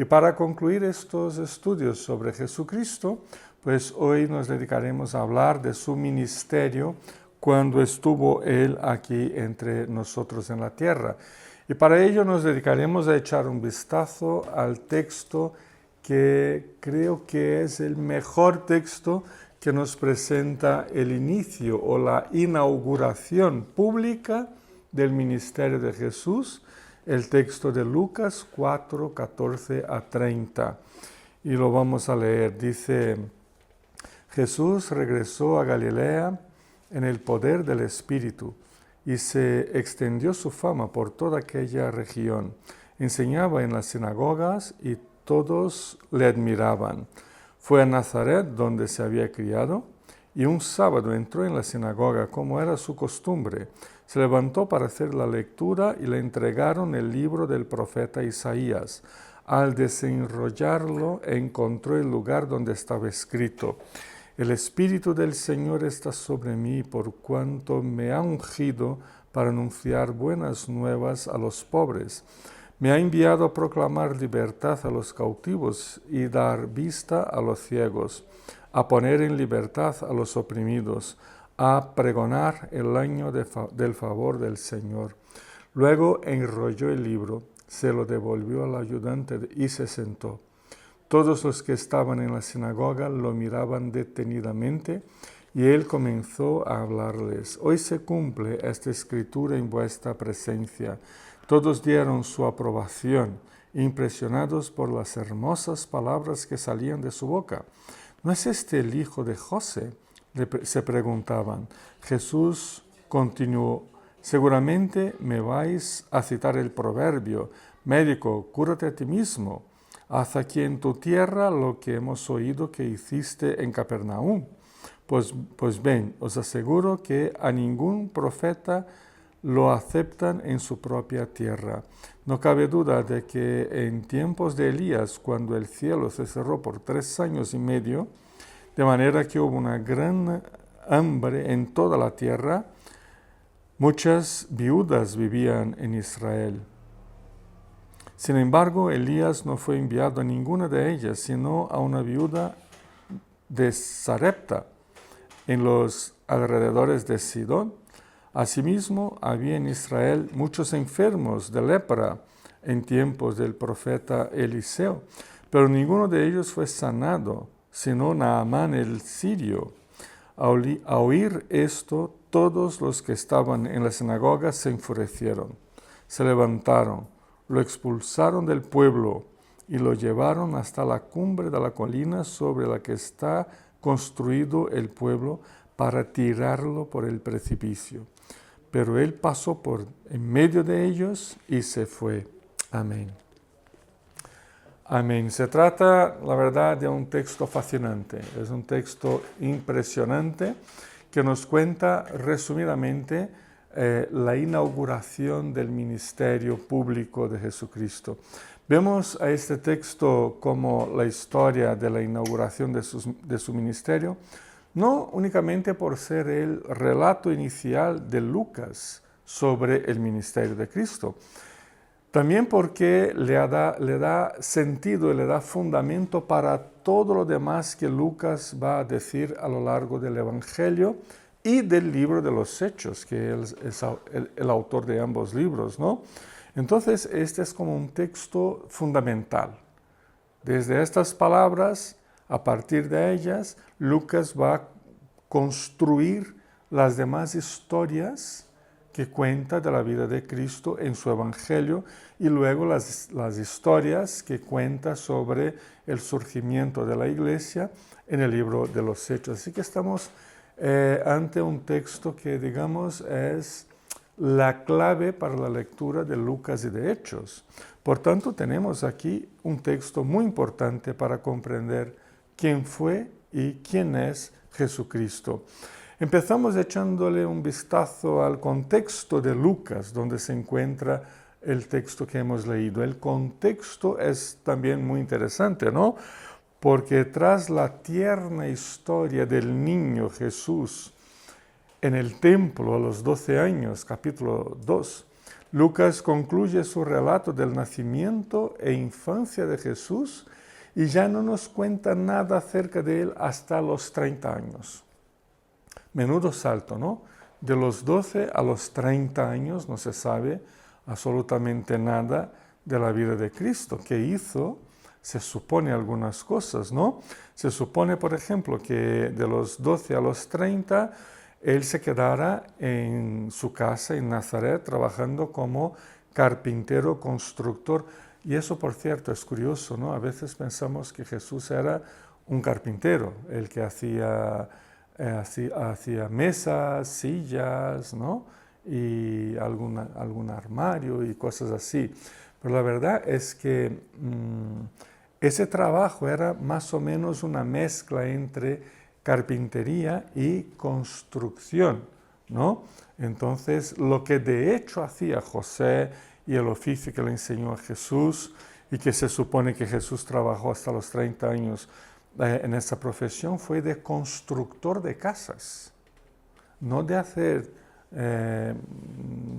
Y para concluir estos estudios sobre Jesucristo, pues hoy nos dedicaremos a hablar de su ministerio cuando estuvo Él aquí entre nosotros en la tierra. Y para ello nos dedicaremos a echar un vistazo al texto que creo que es el mejor texto que nos presenta el inicio o la inauguración pública del ministerio de Jesús, el texto de Lucas 4, 14 a 30. Y lo vamos a leer. Dice: Jesús regresó a Galilea en el poder del Espíritu, y se extendió su fama por toda aquella región. Enseñaba en las sinagogas y todos le admiraban. Fue a Nazaret, donde se había criado, y un sábado entró en la sinagoga, como era su costumbre. Se levantó para hacer la lectura y le entregaron el libro del profeta Isaías. Al desenrollarlo, encontró el lugar donde estaba escrito: El Espíritu del Señor está sobre mí, por cuanto me ha ungido para anunciar buenas nuevas a los pobres. Me ha enviado a proclamar libertad a los cautivos y dar vista a los ciegos, a poner en libertad a los oprimidos, a pregonar el año del favor del Señor. Luego enrolló el libro, se lo devolvió al ayudante y se sentó. Todos los que estaban en la sinagoga lo miraban detenidamente, y él comenzó a hablarles: Hoy se cumple esta escritura en vuestra presencia. Todos dieron su aprobación, impresionados por las hermosas palabras que salían de su boca. ¿No es este el hijo de José?, se preguntaban. Jesús continuó: Seguramente me vais a citar el proverbio: Médico, cúrate a ti mismo. Haz aquí en tu tierra lo que hemos oído que hiciste en Capernaum. Pues ven, os aseguro que a ningún profeta lo aceptan en su propia tierra. No cabe duda de que en tiempos de Elías, cuando el cielo se cerró por 3 años y medio, de manera que hubo una gran hambre en toda la tierra, muchas viudas vivían en Israel. Sin embargo, Elías no fue enviado a ninguna de ellas, sino a una viuda de Sarepta, en los alrededores de Sidón. Asimismo, había en Israel muchos enfermos de lepra en tiempos del profeta Eliseo, pero ninguno de ellos fue sanado, sino Naamán el sirio. A oír esto, todos los que estaban en la sinagoga se enfurecieron, se levantaron, lo expulsaron del pueblo y lo llevaron hasta la cumbre de la colina sobre la que está construido el pueblo, para tirarlo por el precipicio. Pero él pasó por en medio de ellos y se fue. Amén. Amén. Se trata, la verdad, de un texto fascinante. Es un texto impresionante que nos cuenta resumidamente la inauguración del ministerio público de Jesucristo. Vemos a este texto como la historia de la inauguración de su ministerio, no únicamente por ser el relato inicial de Lucas sobre el ministerio de Cristo, también porque le da sentido y le da fundamento para todo lo demás que Lucas va a decir a lo largo del Evangelio y del libro de los Hechos, que él es el autor de ambos libros, ¿no? Entonces, este es como un texto fundamental. Desde estas palabras, a partir de ellas, Lucas va a construir las demás historias que cuenta de la vida de Cristo en su Evangelio, y luego las historias que cuenta sobre el surgimiento de la Iglesia en el libro de los Hechos. Así que estamos ante un texto que, digamos, es la clave para la lectura de Lucas y de Hechos. Por tanto, tenemos aquí un texto muy importante para comprender quién fue y quién es Jesucristo. Empezamos echándole un vistazo al contexto de Lucas, donde se encuentra el texto que hemos leído. El contexto es también muy interesante, ¿no? Porque tras la tierna historia del niño Jesús en el templo a los 12 años, capítulo 2, Lucas concluye su relato del nacimiento e infancia de Jesús y ya no nos cuenta nada acerca de él hasta los 30 años. Menudo salto, ¿no? De los 12 a los 30 años no se sabe absolutamente nada de la vida de Cristo. ¿Qué hizo? Se supone algunas cosas, ¿no? Se supone, por ejemplo, que de los 12 a los 30, él se quedara en su casa en Nazaret trabajando como carpintero, constructor. Y eso, por cierto, es curioso, ¿no? A veces pensamos que Jesús era un carpintero, el que hacía mesas, sillas, ¿no? Y algún armario y cosas así. Pero la verdad es que ese trabajo era más o menos una mezcla entre carpintería y construcción, ¿no? Entonces, lo que de hecho hacía José y el oficio que le enseñó a Jesús y que se supone que Jesús trabajó hasta los 30 años en esa profesión fue de constructor de casas, no de hacer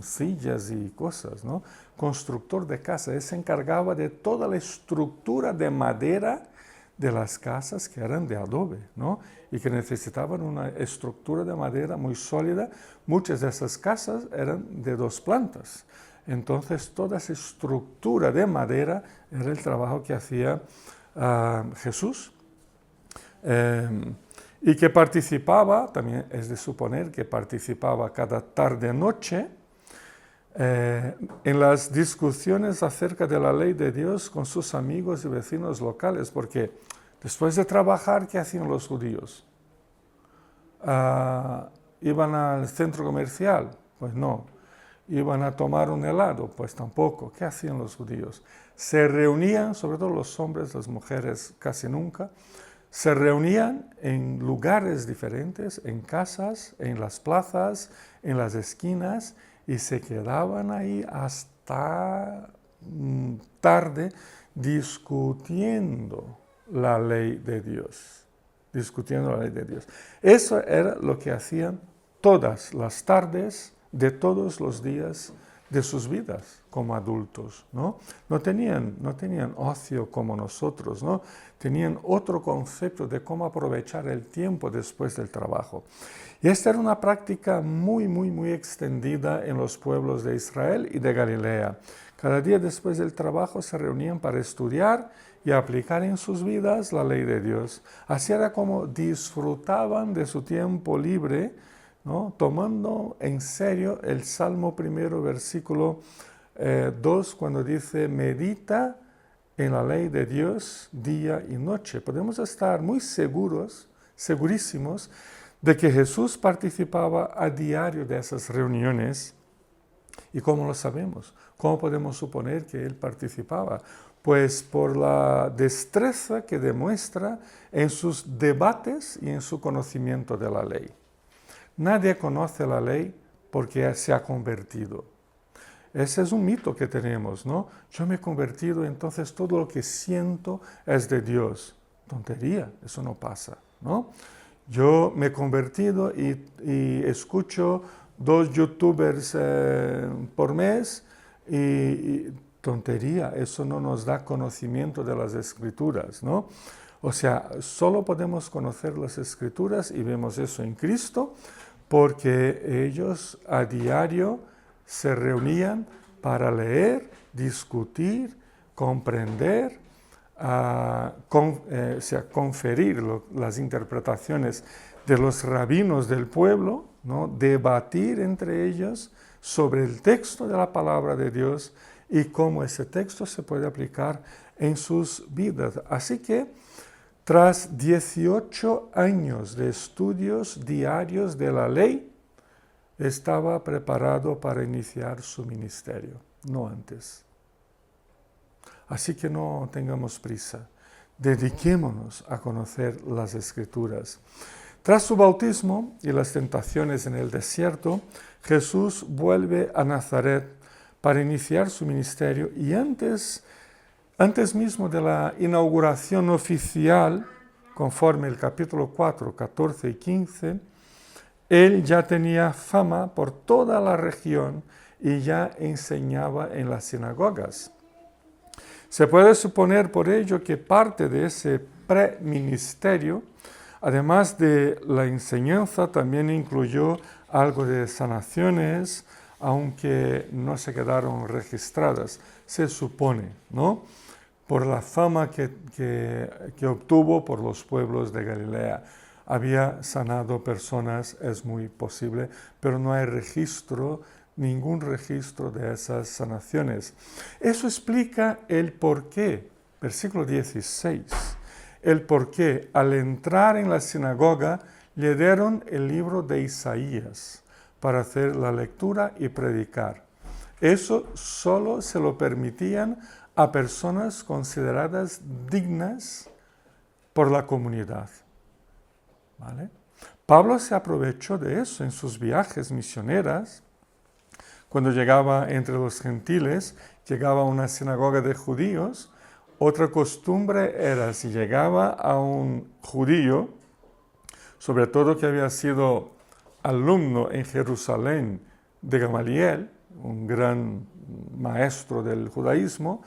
sillas y cosas, ¿no? Constructor de casas. Él se encargaba de toda la estructura de madera de las casas que eran de adobe, ¿no? Y que necesitaban una estructura de madera muy sólida. Muchas de esas casas eran de 2 plantas. Entonces, toda esa estructura de madera era el trabajo que hacía Jesús. Y que participaba, también es de suponer que participaba cada tarde-noche en las discusiones acerca de la ley de Dios con sus amigos y vecinos locales, porque después de trabajar, ¿qué hacían los judíos? ¿Iban al centro comercial? Pues no. ¿Iban a tomar un helado? Pues tampoco. ¿Qué hacían los judíos? Se reunían, sobre todo los hombres, las mujeres casi nunca, se reunían en lugares diferentes, en casas, en las plazas, en las esquinas, y se quedaban ahí hasta tarde discutiendo la ley de Dios. Discutiendo la ley de Dios. Eso era lo que hacían todas las tardes de todos los días de sus vidas como adultos, ¿no? No tenían ocio como nosotros, ¿no? Tenían otro concepto de cómo aprovechar el tiempo después del trabajo. Y esta era una práctica muy, muy, muy extendida en los pueblos de Israel y de Galilea. Cada día después del trabajo se reunían para estudiar y aplicar en sus vidas la ley de Dios. Así era como disfrutaban de su tiempo libre, ¿no? Tomando en serio el Salmo 1, versículo 2, cuando dice, medita en la ley de Dios día y noche. Podemos estar muy segurísimos, de que Jesús participaba a diario de esas reuniones. ¿Y cómo lo sabemos? ¿Cómo podemos suponer que él participaba? Pues por la destreza que demuestra en sus debates y en su conocimiento de la ley. Nadie conoce la ley porque se ha convertido. Ese es un mito que tenemos, ¿no? Yo me he convertido, entonces todo lo que siento es de Dios. Tontería, eso no pasa, ¿no? Yo me he convertido y escucho 2 youtubers por mes y tontería, eso no nos da conocimiento de las Escrituras, ¿no? O sea, solo podemos conocer las Escrituras y vemos eso en Cristo porque ellos a diario se reunían para leer, discutir, comprender, conferir las interpretaciones de los rabinos del pueblo, ¿no? Debatir entre ellos sobre el texto de la palabra de Dios y cómo ese texto se puede aplicar en sus vidas. Así que, tras 18 años de estudios diarios de la ley, estaba preparado para iniciar su ministerio, no antes. Así que no tengamos prisa, dediquémonos a conocer las Escrituras. Tras su bautismo y las tentaciones en el desierto, Jesús vuelve a Nazaret para iniciar su ministerio y antes mismo de la inauguración oficial, conforme el capítulo 4, 14 y 15, Él ya tenía fama por toda la región y ya enseñaba en las sinagogas. Se puede suponer por ello que parte de ese preministerio, además de la enseñanza, también incluyó algo de sanaciones, aunque no se quedaron registradas, se supone, ¿no? Por la fama que obtuvo por los pueblos de Galilea. Había sanado personas, es muy posible, pero no hay registro, ningún registro de esas sanaciones. Eso explica el porqué, versículo 16, el porqué al entrar en la sinagoga le dieron el libro de Isaías para hacer la lectura y predicar. Eso solo se lo permitían a personas consideradas dignas por la comunidad. ¿Vale? Pablo se aprovechó de eso en sus viajes misioneras. Cuando llegaba entre los gentiles, llegaba a una sinagoga de judíos. Otra costumbre era, si llegaba a un judío, sobre todo que había sido alumno en Jerusalén de Gamaliel, un gran maestro del judaísmo,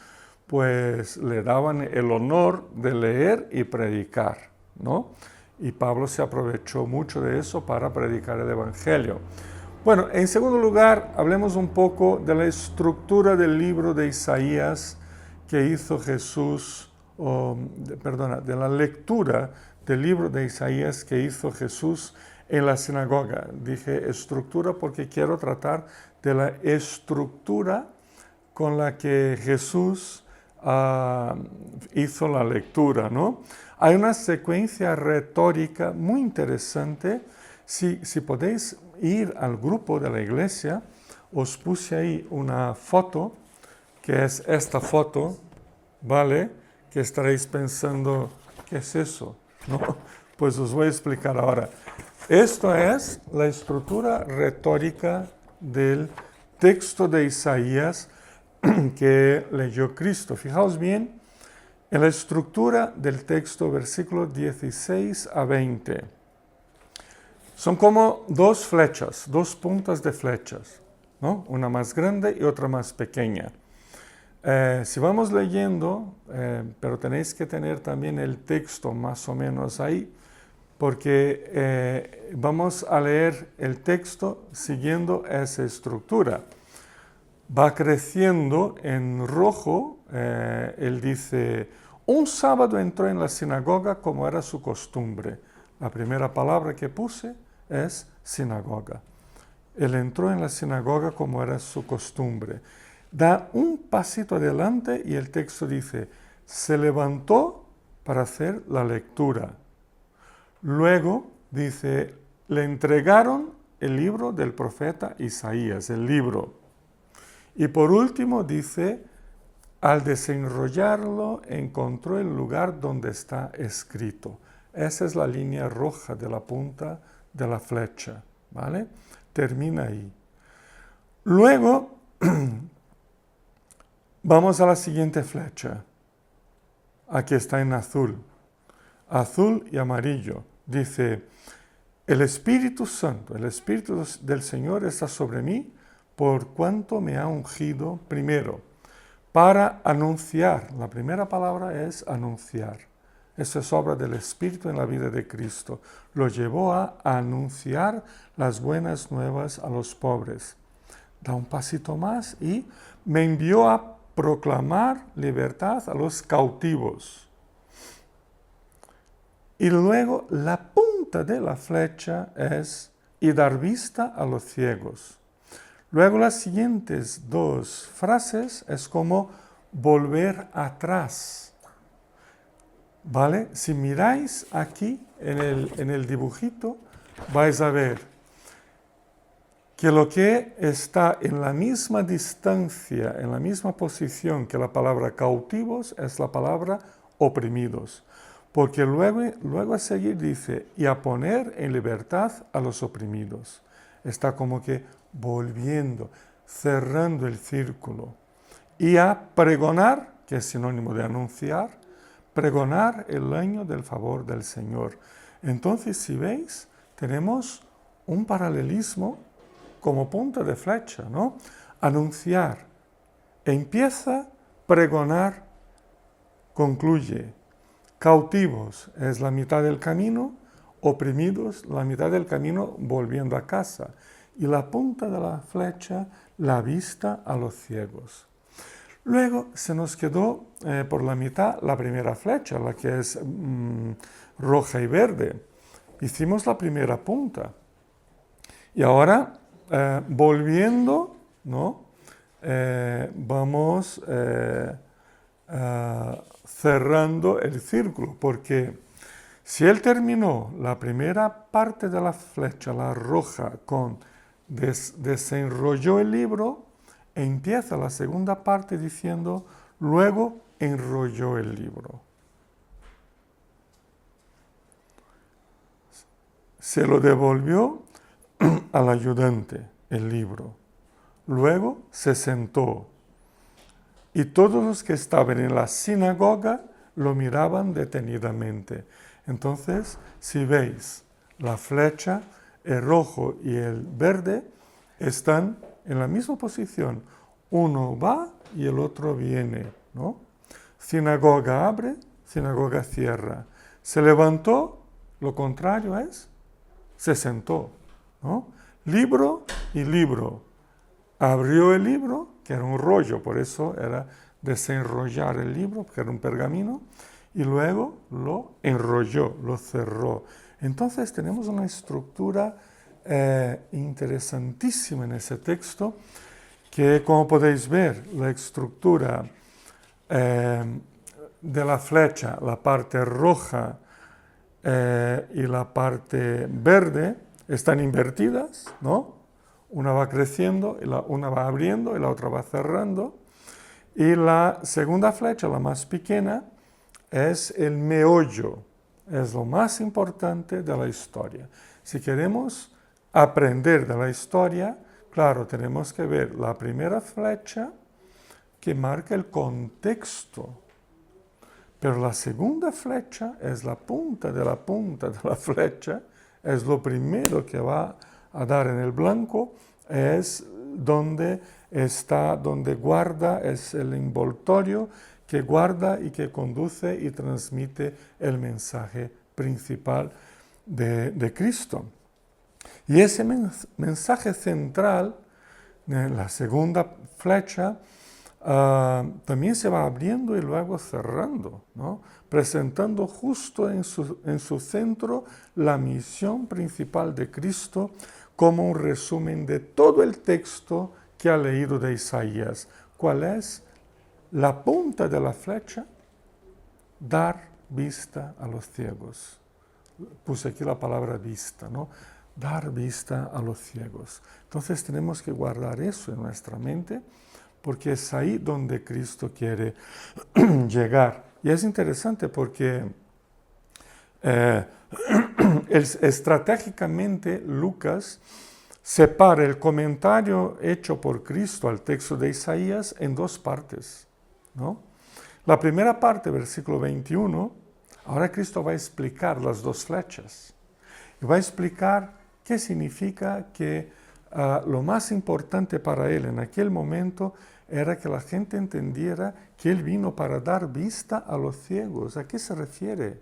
pues le daban el honor de leer y predicar, ¿no? Y Pablo se aprovechó mucho de eso para predicar el Evangelio. Bueno, en segundo lugar, hablemos un poco de la estructura del libro de Isaías que hizo Jesús, de la lectura del libro de Isaías que hizo Jesús en la sinagoga. Dije estructura porque quiero tratar de la estructura con la que Jesús hizo la lectura, ¿no? Hay una secuencia retórica muy interesante. Si podéis ir al grupo de la iglesia, os puse ahí una foto, que es esta foto, ¿vale? Que estaréis pensando, ¿qué es eso? ¿No? Pues os voy a explicar ahora. Esto es la estructura retórica del texto de Isaías que leyó Cristo. Fijaos bien en la estructura del texto, versículos 16 a 20. Son como dos flechas, dos puntas de flechas, ¿no? Una más grande y otra más pequeña. Si vamos leyendo, pero tenéis que tener también el texto más o menos ahí, porque vamos a leer el texto siguiendo esa estructura. Va creciendo en rojo, él dice, un sábado entró en la sinagoga como era su costumbre. La primera palabra que puse es sinagoga. Él entró en la sinagoga como era su costumbre. Da un pasito adelante y el texto dice, se levantó para hacer la lectura. Luego dice, le entregaron el libro del profeta Isaías, el libro. Y por último dice, al desenrollarlo encontró el lugar donde está escrito. Esa es la línea roja de la punta de la flecha, ¿vale? Termina ahí. Luego, vamos a la siguiente flecha. Aquí está en azul. Azul y amarillo. Dice, el Espíritu Santo, el Espíritu del Señor está sobre mí, por cuanto me ha ungido primero, para anunciar. La primera palabra es anunciar. Eso es obra del Espíritu en la vida de Cristo. Lo llevó a anunciar las buenas nuevas a los pobres. Da un pasito más y me envió a proclamar libertad a los cautivos. Y luego la punta de la flecha es y dar vista a los ciegos. Luego las siguientes dos frases es como volver atrás. ¿Vale? Si miráis aquí en el dibujito, vais a ver que lo que está en la misma distancia, en la misma posición que la palabra cautivos es la palabra oprimidos. Porque luego a seguir dice, y a poner en libertad a los oprimidos. Está como que volviendo, cerrando el círculo. Y a pregonar, que es sinónimo de anunciar, pregonar el año del favor del Señor. Entonces, si veis, tenemos un paralelismo como punta de flecha, ¿no? Anunciar, empieza, pregonar, concluye. Cautivos es la mitad del camino, oprimidos la mitad del camino volviendo a casa. Y la punta de la flecha, la vista a los ciegos. Luego se nos quedó por la mitad la primera flecha, la que es roja y verde. Hicimos la primera punta. Y ahora, volviendo, ¿no? Vamos cerrando el círculo, porque si él terminó la primera parte de la flecha, la roja, con desenrolló el libro, empieza la segunda parte diciendo, luego enrolló el libro. Se lo devolvió al ayudante, el libro. Luego se sentó. Y todos los que estaban en la sinagoga lo miraban detenidamente. Entonces, si veis, la flecha, el rojo y el verde están en la misma posición. Uno va y el otro viene, ¿no? Sinagoga abre, sinagoga cierra. Se levantó, lo contrario es, se sentó, ¿no? Libro y libro. Abrió el libro, que era un rollo, por eso era desenrollar el libro, que era un pergamino, y luego lo enrolló, lo cerró. Entonces tenemos una estructura interesantísima en ese texto, que como podéis ver, la estructura de la flecha, la parte roja y la parte verde, están invertidas, ¿no? Una va creciendo, una va abriendo y la otra va cerrando. Y la segunda flecha, la más pequeña, es el meollo, es lo más importante de la historia. Si queremos aprender de la historia, claro, tenemos que ver la primera flecha que marca el contexto. Pero la segunda flecha es la punta de la flecha, es lo primero que va a dar en el blanco, es donde está, donde guarda, es el envoltorio que guarda y que conduce y transmite el mensaje principal de Cristo. Y ese mensaje central, la segunda flecha, también se va abriendo y luego cerrando, ¿no? Presentando justo en su centro la misión principal de Cristo como un resumen de todo el texto que ha leído de Isaías. ¿Cuál es? La punta de la flecha, dar vista a los ciegos. Puse aquí la palabra vista, ¿no? Dar vista a los ciegos. Entonces tenemos que guardar eso en nuestra mente, porque es ahí donde Cristo quiere llegar. Y es interesante porque estratégicamente Lucas separa el comentario hecho por Cristo al texto de Isaías en dos partes, ¿no? La primera parte, versículo 21, ahora Cristo va a explicar las dos flechas. Y va a explicar qué significa que lo más importante para él en aquel momento era que la gente entendiera que él vino para dar vista a los ciegos. ¿A qué se refiere?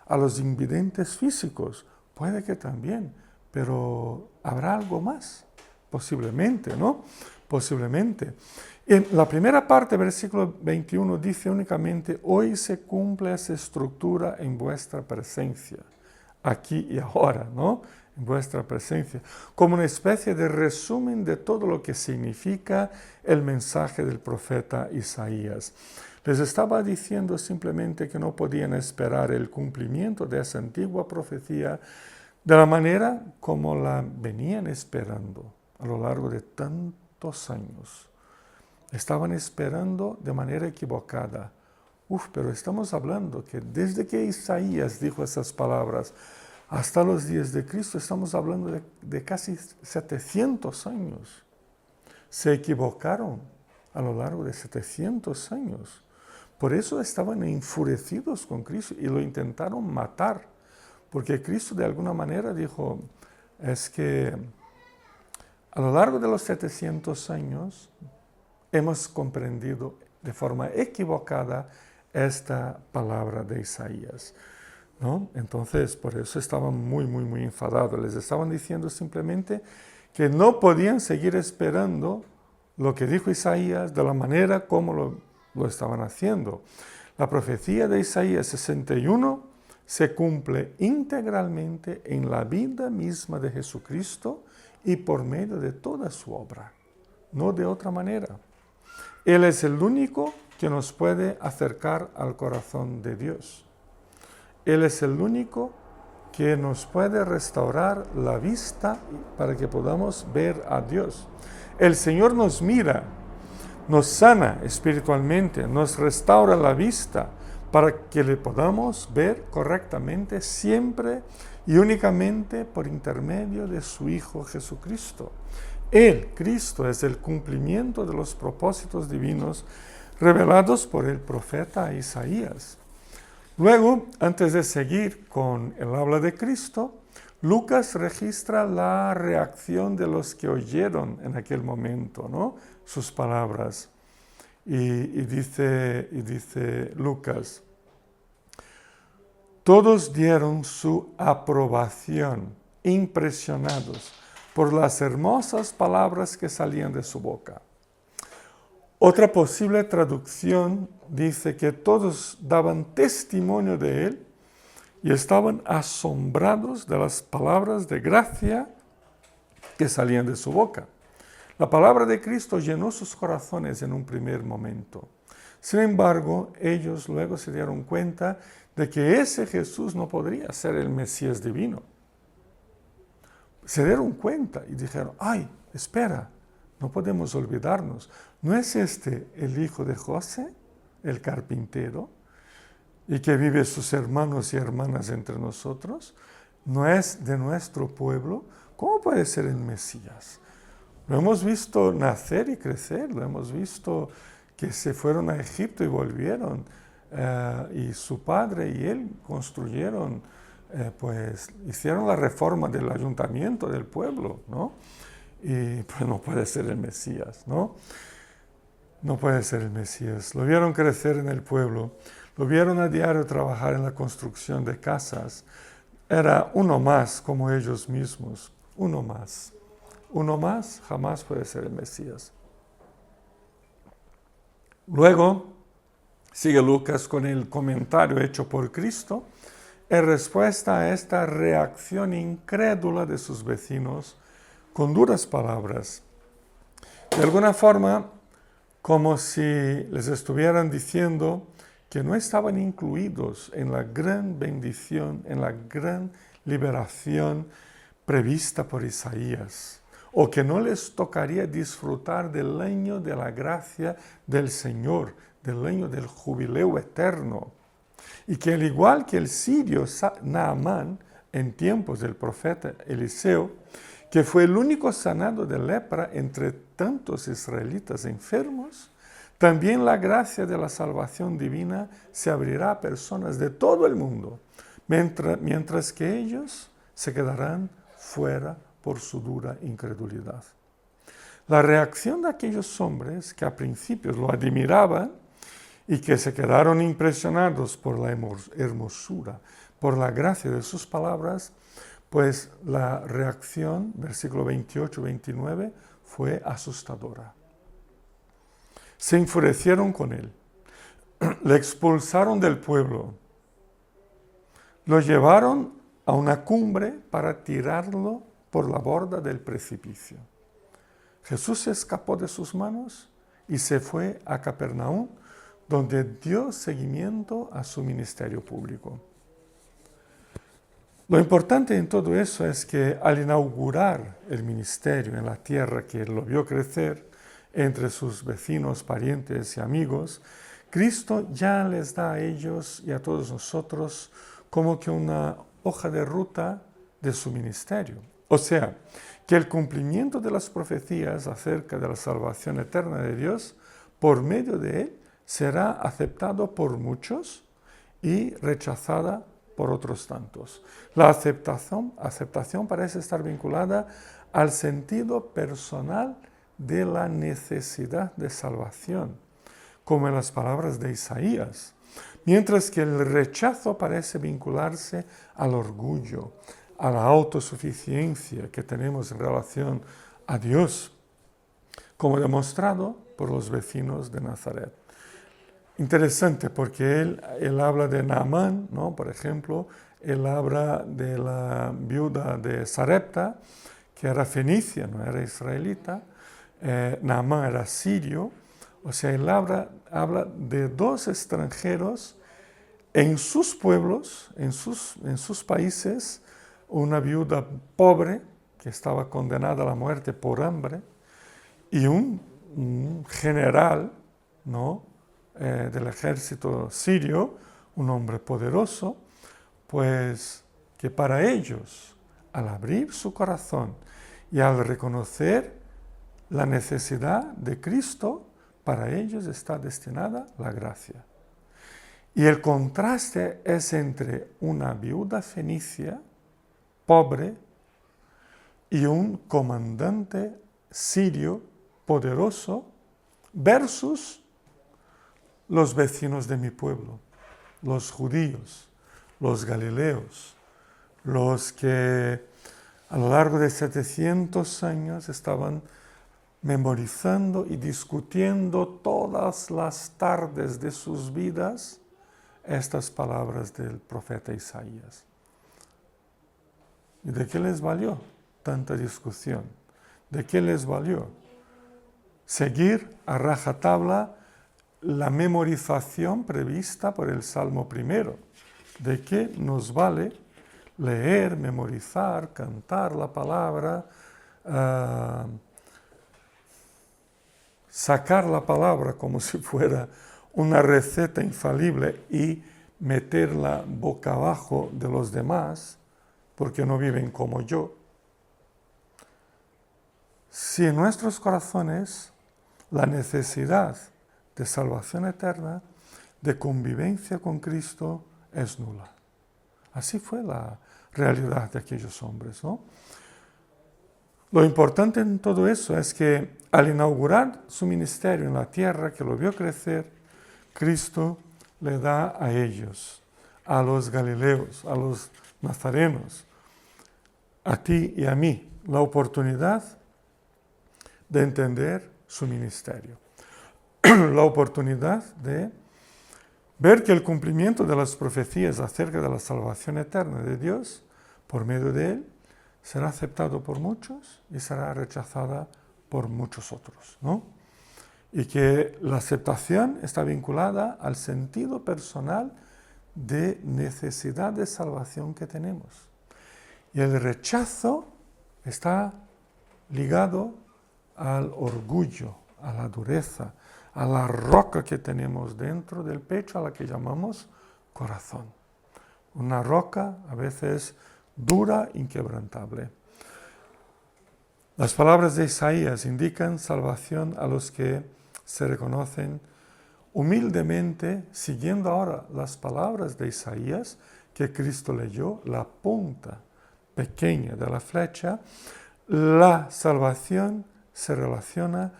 ¿A los invidentes físicos? Puede que también, pero ¿habrá algo más? Posiblemente, ¿no? Posiblemente. En la primera parte, versículo 21, dice únicamente, hoy se cumple esa estructura en vuestra presencia, aquí y ahora, ¿no? En vuestra presencia, como una especie de resumen de todo lo que significa el mensaje del profeta Isaías. Les estaba diciendo simplemente que no podían esperar el cumplimiento de esa antigua profecía de la manera como la venían esperando a lo largo de tantos años. Estaban esperando de manera equivocada. Pero estamos hablando que desde que Isaías dijo esas palabras hasta los días de Cristo, estamos hablando de casi 700 años. Se equivocaron a lo largo de 700 años. Por eso estaban enfurecidos con Cristo y lo intentaron matar. Porque Cristo de alguna manera dijo, es que a lo largo de los 700 años hemos comprendido de forma equivocada esta palabra de Isaías, ¿no? Entonces, por eso estaban muy enfadados. Les estaban diciendo simplemente que no podían seguir esperando lo que dijo Isaías de la manera como lo estaban haciendo. La profecía de Isaías 61 se cumple integralmente en la vida misma de Jesucristo y por medio de toda su obra, no de otra manera. Él es el único que nos puede acercar al corazón de Dios. Él es el único que nos puede restaurar la vista para que podamos ver a Dios. El Señor nos mira, nos sana espiritualmente, nos restaura la vista para que le podamos ver correctamente siempre y únicamente por intermedio de su Hijo Jesucristo. Él, Cristo, es el cumplimiento de los propósitos divinos revelados por el profeta Isaías. Luego, antes de seguir con el habla de Cristo, Lucas registra la reacción de los que oyeron en aquel momento, ¿no?, sus palabras. Y dice Lucas, todos dieron su aprobación, impresionados por las hermosas palabras que salían de su boca. Otra posible traducción dice que todos daban testimonio de él y estaban asombrados de las palabras de gracia que salían de su boca. La palabra de Cristo llenó sus corazones en un primer momento. Sin embargo, ellos luego se dieron cuenta de que ese Jesús no podría ser el Mesías divino. Se dieron cuenta y dijeron, ¡ay, espera! No podemos olvidarnos. ¿No es este el hijo de José, el carpintero, y que vive sus hermanos y hermanas entre nosotros? ¿No es de nuestro pueblo? ¿Cómo puede ser el Mesías? Lo hemos visto nacer y crecer, lo hemos visto que se fueron a Egipto y volvieron, y su padre y él construyeron, hicieron la reforma del ayuntamiento del pueblo, ¿no? Y pues no puede ser el Mesías, ¿no? No puede ser el Mesías. Lo vieron crecer en el pueblo, lo vieron a diario trabajar en la construcción de casas. Era uno más como ellos mismos, uno más. Uno más jamás puede ser el Mesías. Luego, sigue Lucas con el comentario hecho por Cristo en respuesta a esta reacción incrédula de sus vecinos con duras palabras. De alguna forma, como si les estuvieran diciendo que no estaban incluidos en la gran bendición, en la gran liberación prevista por Isaías, o que no les tocaría disfrutar del año de la gracia del Señor, del año del jubileo eterno, y que al igual que el sirio Naamán en tiempos del profeta Eliseo, que fue el único sanado de lepra entre tantos israelitas enfermos, también la gracia de la salvación divina se abrirá a personas de todo el mundo, mientras que ellos se quedarán fuera por su dura incredulidad. La reacción de aquellos hombres que a principios lo admiraban y que se quedaron impresionados por la hermosura, por la gracia de sus palabras, pues la reacción, versículo 28-29, fue asustadora. Se enfurecieron con él, le expulsaron del pueblo, lo llevaron a una cumbre para tirarlo por la borda del precipicio. Jesús se escapó de sus manos y se fue a Capernaum, donde dio seguimiento a su ministerio público. Lo importante en todo eso es que al inaugurar el ministerio en la tierra que lo vio crecer entre sus vecinos, parientes y amigos, Cristo ya les da a ellos y a todos nosotros como que una hoja de ruta de su ministerio. O sea, que el cumplimiento de las profecías acerca de la salvación eterna de Dios por medio de él será aceptado por muchos y rechazada por otros tantos. La aceptación parece estar vinculada al sentido personal de la necesidad de salvación, como en las palabras de Isaías, mientras que el rechazo parece vincularse al orgullo, a la autosuficiencia que tenemos en relación a Dios, como demostrado por los vecinos de Nazaret. Interesante, porque él habla de Naamán, ¿no? Por ejemplo, él habla de la viuda de Sarepta, que era fenicia, no era israelita. Naamán era sirio. O sea, él habla de dos extranjeros en sus pueblos, en sus países, una viuda pobre que estaba condenada a la muerte por hambre, y un general, ¿no? Del ejército sirio, un hombre poderoso, pues que para ellos, al abrir su corazón y al reconocer la necesidad de Cristo, para ellos está destinada la gracia. Y el contraste es entre una viuda fenicia, pobre, y un comandante sirio poderoso, versus los vecinos de mi pueblo, los judíos, los galileos, los que a lo largo de 700 años estaban memorizando y discutiendo todas las tardes de sus vidas estas palabras del profeta Isaías. ¿Y de qué les valió tanta discusión? ¿De qué les valió seguir a rajatabla la memorización prevista por el Salmo primero? ¿De qué nos vale leer, memorizar, cantar la palabra, sacar la palabra como si fuera una receta infalible y meterla boca abajo de los demás porque no viven como yo? Si en nuestros corazones la necesidad de salvación eterna, de convivencia con Cristo, es nula. Así fue la realidad de aquellos hombres, ¿no? Lo importante en todo eso es que al inaugurar su ministerio en la tierra, que lo vio crecer, Cristo le da a ellos, a los galileos, a los nazarenos, a ti y a mí, la oportunidad de entender su ministerio. La oportunidad de ver que el cumplimiento de las profecías acerca de la salvación eterna de Dios, por medio de él, será aceptado por muchos y será rechazada por muchos otros, ¿no? Y que la aceptación está vinculada al sentido personal de necesidad de salvación que tenemos. Y el rechazo está ligado al orgullo, a la dureza, a la roca que tenemos dentro del pecho, a la que llamamos corazón. Una roca a veces dura, inquebrantable. Las palabras de Isaías indican salvación a los que se reconocen humildemente, siguiendo ahora las palabras de Isaías que Cristo leyó, la punta pequeña de la flecha. La salvación se relaciona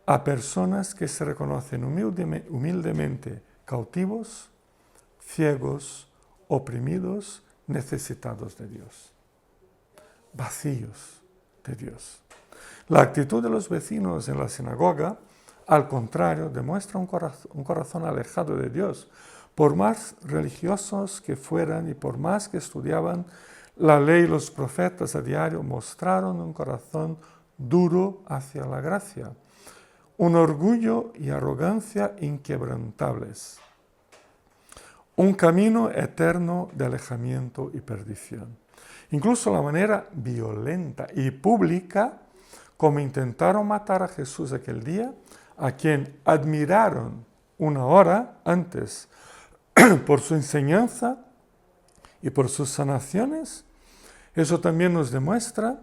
a personas que se reconocen humildemente cautivos, ciegos, oprimidos, necesitados de Dios, vacíos de Dios. La actitud de los vecinos en la sinagoga, al contrario, demuestra un corazón alejado de Dios. Por más religiosos que fueran y por más que estudiaban la ley y los profetas a diario, mostraron un corazón duro hacia la gracia, un orgullo y arrogancia inquebrantables, un camino eterno de alejamiento y perdición. Incluso la manera violenta y pública como intentaron matar a Jesús aquel día, a quien admiraron una hora antes por su enseñanza y por sus sanaciones, eso también nos demuestra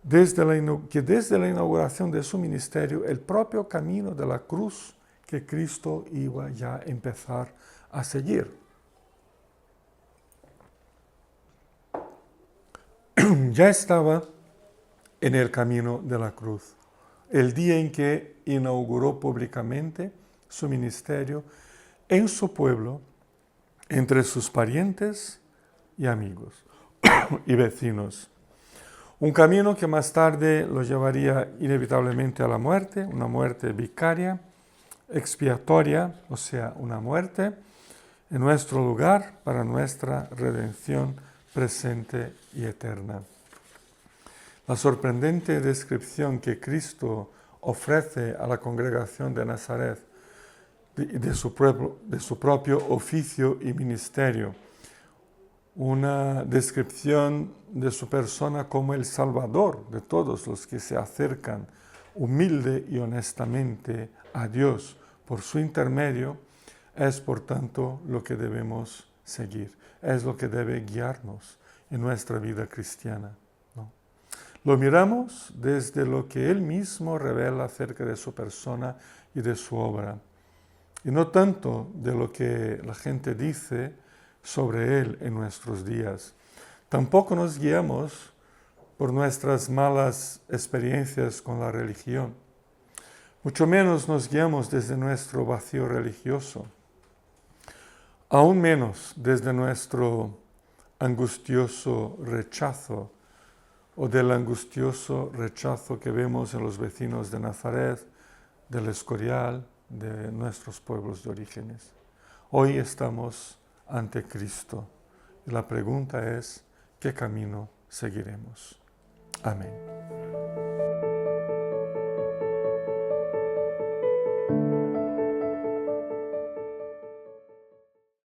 que desde la inauguración de su ministerio, el propio camino de la cruz que Cristo iba ya a empezar a seguir. ya estaba en el camino de la cruz, el día en que inauguró públicamente su ministerio en su pueblo, entre sus parientes y amigos y vecinos. Un camino que más tarde lo llevaría inevitablemente a la muerte, una muerte vicaria, expiatoria, o sea, una muerte en nuestro lugar para nuestra redención presente y eterna. La sorprendente descripción que Cristo ofrece a la congregación de Nazaret de su propio oficio y ministerio, una descripción de su persona como el Salvador de todos los que se acercan humilde y honestamente a Dios por su intermedio, es por tanto lo que debemos seguir, es lo que debe guiarnos en nuestra vida cristiana, ¿no? Lo miramos desde lo que Él mismo revela acerca de su persona y de su obra, y no tanto de lo que la gente dice sobre Él en nuestros días. Tampoco nos guiamos por nuestras malas experiencias con la religión. Mucho menos nos guiamos desde nuestro vacío religioso. Aún menos desde nuestro angustioso rechazo o del angustioso rechazo que vemos en los vecinos de Nazaret, del Escorial, de nuestros pueblos de orígenes. Hoy estamos ante Cristo y la pregunta es, ¿qué camino seguiremos? Amén.